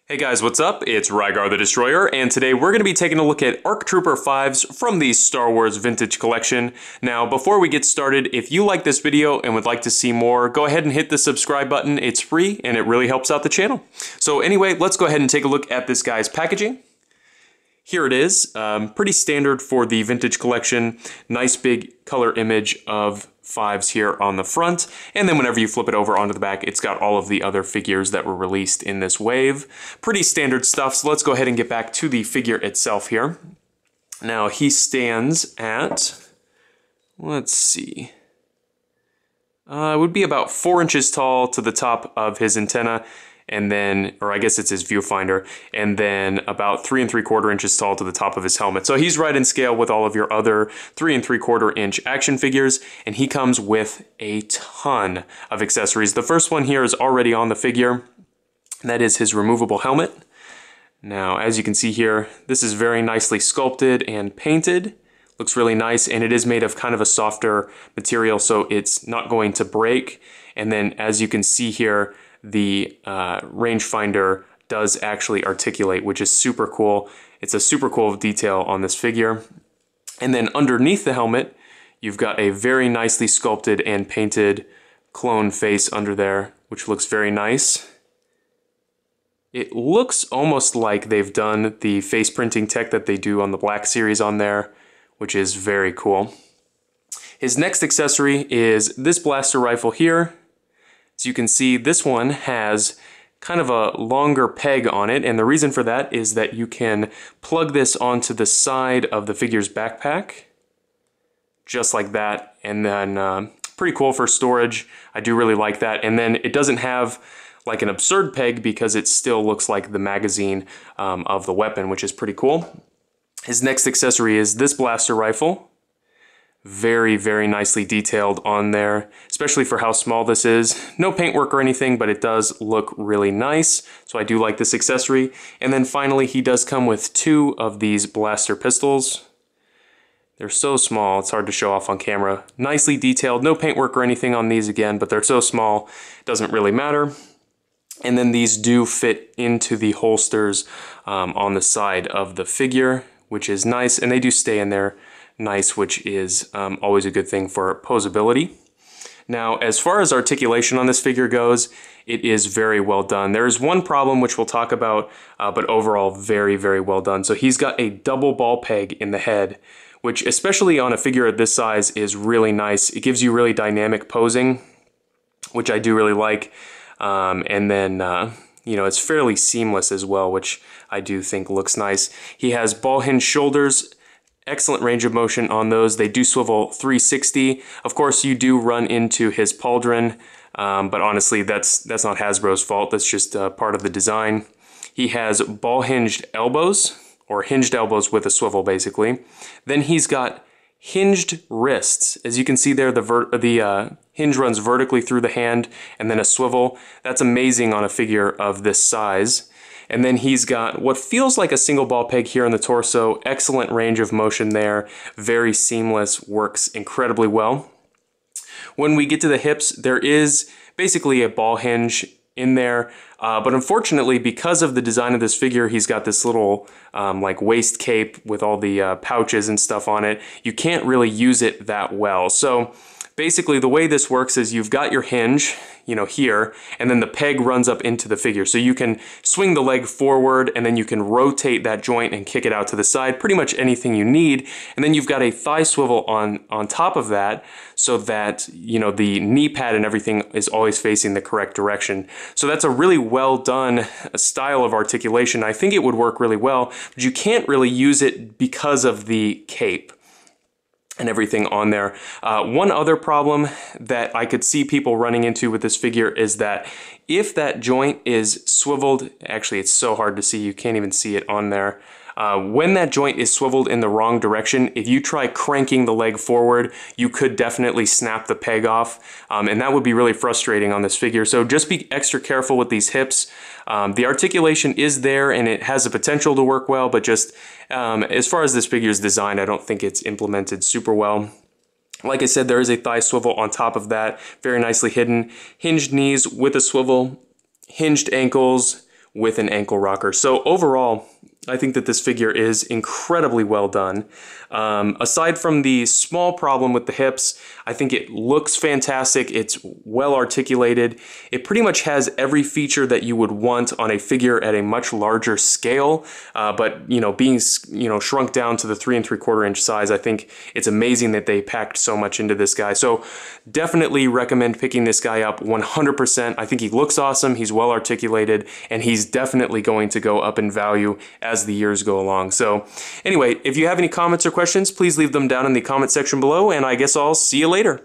Hey guys, what's up? It's Rygar the Destroyer, and today we're going to be taking a look at ARC Trooper 5s from the Star Wars Vintage Collection. Now, before we get started, if you like this video and would like to see more, go ahead and hit the subscribe button. It's free, and it really helps out the channel. So anyway, let's go ahead and take a look at this guy's packaging. Here it is, pretty standard for the Vintage Collection. Nice big color image of 5s here on the front, and then whenever you flip it over onto the back, it's got all of the other figures that were released in this wave. Pretty standard stuff, so let's go ahead and get back to the figure itself here. Now, he stands at, let's see, it would be about 4 inches tall to the top of his antenna, and then, or I guess it's his viewfinder, and then about 3 3/4 inches tall to the top of his helmet. So he's right in scale with all of your other 3 3/4 inch action figures, and he comes with a ton of accessories. The first one here is already on the figure, and that is his removable helmet. Now, as you can see here, this is very nicely sculpted and painted. Looks really nice, and it is made of kind of a softer material, so it's not going to break. And then, as you can see here, the rangefinder does actually articulate, which is super cool. It's a super cool detail on this figure. And then underneath the helmet, you've got a very nicely sculpted and painted clone face under there, which looks very nice. It looks almost like they've done the face printing tech that they do on the Black Series on there, which is very cool. His next accessory is this blaster rifle here. As you can see, this one has kind of a longer peg on it, and the reason for that is that you can plug this onto the side of the figure's backpack, just like that, and then pretty cool for storage. I do really like that, and then it doesn't have like an absurd peg because it still looks like the magazine of the weapon, which is pretty cool. His next accessory is this blaster rifle. Very, very nicely detailed on there, especially for how small this is. No paintwork or anything, but it does look really nice, so I do like this accessory. And then finally, he does come with 2 of these blaster pistols. They're so small, it's hard to show off on camera. Nicely detailed, no paintwork or anything on these again, but they're so small, it doesn't really matter. And then these do fit into the holsters on the side of the figure, which is nice, and they do stay in there nice, which is always a good thing for posability. Now, as far as articulation on this figure goes, it is very well done. There is one problem which we'll talk about, but overall very, very well done. So he's got a double ball peg in the head, which especially on a figure of this size is really nice. It gives you really dynamic posing, which I do really like. And then, you know, it's fairly seamless as well, which I do think looks nice. He has ball hinge shoulders. Excellent range of motion on those. They do swivel 360. Of course, you do run into his pauldron, but honestly, that's not Hasbro's fault. That's just part of the design. He has ball hinged elbows, or hinged elbows with a swivel, basically. Then he's got hinged wrists. As you can see there, the hinge runs vertically through the hand, and then a swivel. That's amazing on a figure of this size. And then he's got what feels like a single ball peg here on the torso. Excellent range of motion there. Very seamless, works incredibly well. When we get to the hips, there is basically a ball hinge in there. But unfortunately, because of the design of this figure, he's got this little like waist cape with all the pouches and stuff on it. You can't really use it that well. So basically, the way this works is you've got your hinge, you know, here, and then the peg runs up into the figure. So you can swing the leg forward, and then you can rotate that joint and kick it out to the side, pretty much anything you need. And then you've got a thigh swivel on top of that, so that, you know, the knee pad and everything is always facing the correct direction. So that's a really well done style of articulation. I think it would work really well, but you can't really use it because of the cape and everything on there. One other problem that I could see people running into with this figure is that if that joint is swiveled, actually it's so hard to see, you can't even see it on there. When that joint is swiveled in the wrong direction, if you try cranking the leg forward, you could definitely snap the peg off, and that would be really frustrating on this figure. So just be extra careful with these hips. The articulation is there and it has the potential to work well, but just as far as this figure is designed, I don't think it's implemented super well. Like I said, there is a thigh swivel on top of that, very nicely hidden. Hinged knees with a swivel, hinged ankles with an ankle rocker. So overall, I think that this figure is incredibly well done. Aside from the small problem with the hips, I think it looks fantastic. It's well articulated. It pretty much has every feature that you would want on a figure at a much larger scale. But being shrunk down to the 3 3/4 inch size, I think it's amazing that they packed so much into this guy. So definitely recommend picking this guy up 100%. I think he looks awesome. He's well articulated, and he's definitely going to go up in value as the years go along. So anyway, if you have any comments or questions, please leave them down in the comment section below, and I guess I'll see you later.